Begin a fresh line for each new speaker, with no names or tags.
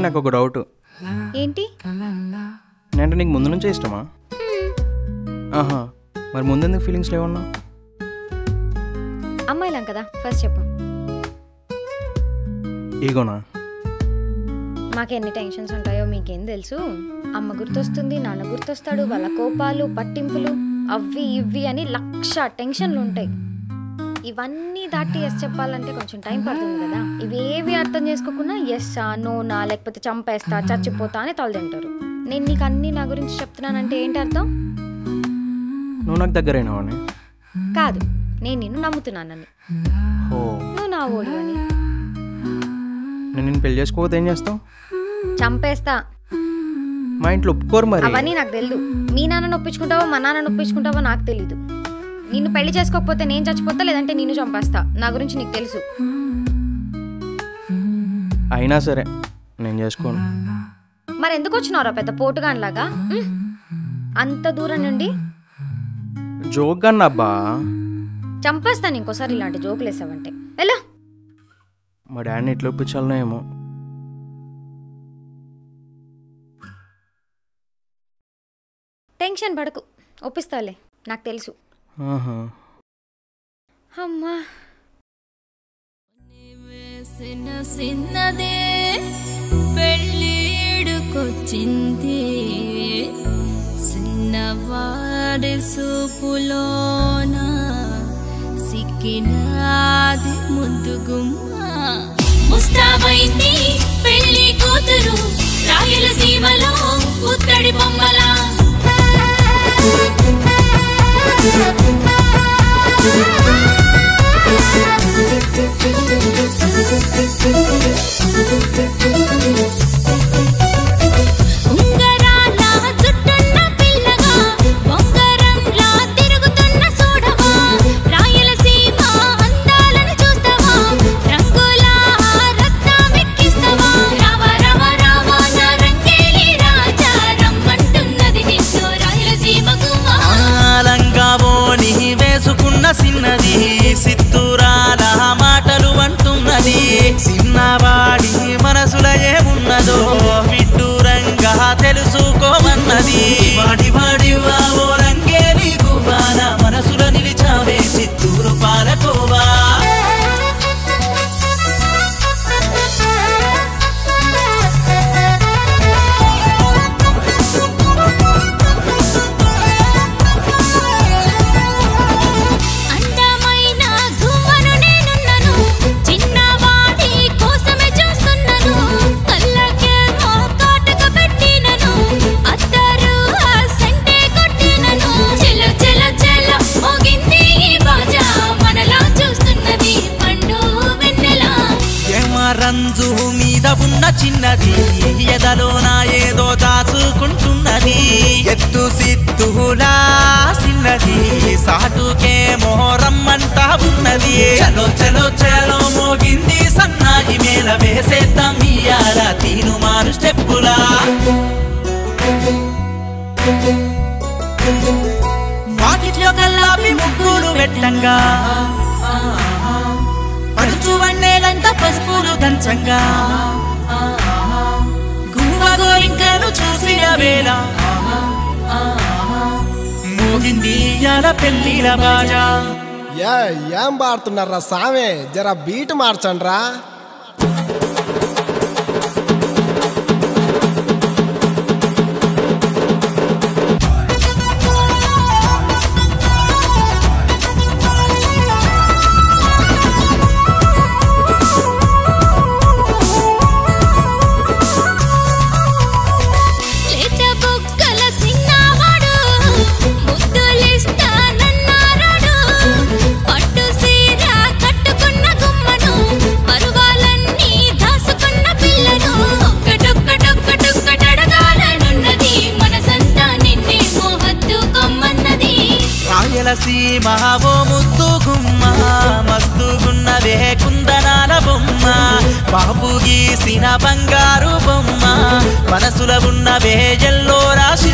నాకు ఒక డౌట్.
ఏంటి?
అంటే నీకు ముందు నుంచే ఇష్టమా? ఆహా, మరి ముందెందుకు ఫీలింగ్స్ లేవన్నా?
అమ్మాయిలం కదా, ఫస్ట్ చెప్పు.
ఈగోనా?
మాకెన్ని టెన్షన్స్ ఉంటాయో మీకేం తెలుసు. అమ్మ గుర్తొస్తుంది, నాన్న గుర్తొస్తాడు, వాళ్ళ కోపాలు పట్టింపులు అవి ఇవి అని 1,00,000 టెన్షన్లు ఉంటాయి. ఇవన్నీ దాటి ఎస్ చెప్పాలంటే కొంచెం టైం పడుతుంది కదా. ఇవేవి అర్థం చేసుకోకుండా ఎస్సా నోనా లేకపోతే చంపేస్తా చచ్చిపోతా అని తలదింటారు. నేను నీకు అన్నీ నా గురించి చెప్తున్నానంటే ఏంటి అర్థం?
నువ్వు నాకు దగ్గరైనావని
కాదు, నేను నిన్ను నమ్ముతున్నానని. నువ్వు నా ఓడి అని.
నేను నిన్ను పెళ్లి చేసుకోకపోతే ఏం చేస్తావు?
చంపేస్తా.
మా ఇంట్లో ఒప్పుకోరు మరి.
అవన్నీ నాకు తెలియదు. మీ నాన్న ఒప్పించుకుంటావో మా నాన్న ఒప్పించుకుంటావో నాకు తెలీదు. నిన్ను పెళ్లి చేసుకోకపోతే నేను చచ్చిపోతా, లేదంటే నిన్ను చంపేస్తా. నా గురించి నీకు తెలుసు.
అయినా సరే నేను చేసుకోను.
మరి ఎందుకు వచ్చినారా పెద్ద పోటుగాన్లాగా అంత దూరం నుండి?
జోక్ గన్న అబ్బా.
చంపేస్తాను ఇంకోసారి ఇలాంటి జోకులు వేసావంటే. ఎలా?
మా డాడీని ఎట్లా ఒప్పించాలనో ఏమో.
టెన్షన్ పడకు, ఒప్పిస్తాలే, నాకు తెలుసు. అమ్మా
సిన్నదే పెళ్ళిడుకొచ్చింది, సిన్నవాడి సూపులోన సిక్కినాది ముద్దుగుమ్మ. ముస్తాబైంది పెళ్లి కూతురు రాయలసీమలో ఉత్తడి బొమ్మలా. ఉంగరాల చుట్టున్న పిల్లగా బొంగరంలా తిరుగుతున్న చూడవా, రాయలసీమ అందాలను చూస్తావా, రంగుల రత్నమెక్కిస్తావా. రావ రావ రావ నా రంగేలి రాజా, రమ్మంటున్నది నిన్ను రాయలసీమకు.
లంగావోని వేసుకున్న సిన్నది సిత్తురాల మాటలు అంటున్నది. చిన్నవాడి మనసుల ఏమున్నదో విడ్డూరంగా తెలుసుకోమన్నది. వాడి వాడి వావో రంగేలి గువ్వాల, మనసుల నిలిచావే చిత్తూరు పాలకోవా. రంజు మీద ఉన్న చిన్నది ఎదలోన ఏదో దాచుకుంటున్నది. ఎత్తు సిద్ధులా సిన్నది సాటుకే మోరమ్మంటా ఉన్నది. చలో చలో చలో మోగింది సన్నాయి మేళ, వేసేద్దాం ఇయ్యాల తీను మారు స్టెప్పులా. వాకిట్లో కల్లాపి ముగ్గులు పెట్టంగా, పడుచు వన్నేలంత పసుపులు దంచంగా, గువ్వ గోరింకను చూసిన వేళ మోగింది ఇయ్యాల పెళ్లిల బాజా.
ఏం పాడుతున్నారా సామే, జర బీట్ మార్చండ్రా.
రాయలసీమ ఓ ముద్దు గుమ్మ, మస్తుగున్నదే కుందనాల బొమ్మ, బాబు గీసిన బంగారు బొమ్మ, మనసుల ఉన్నవే ఎల్లో రాశి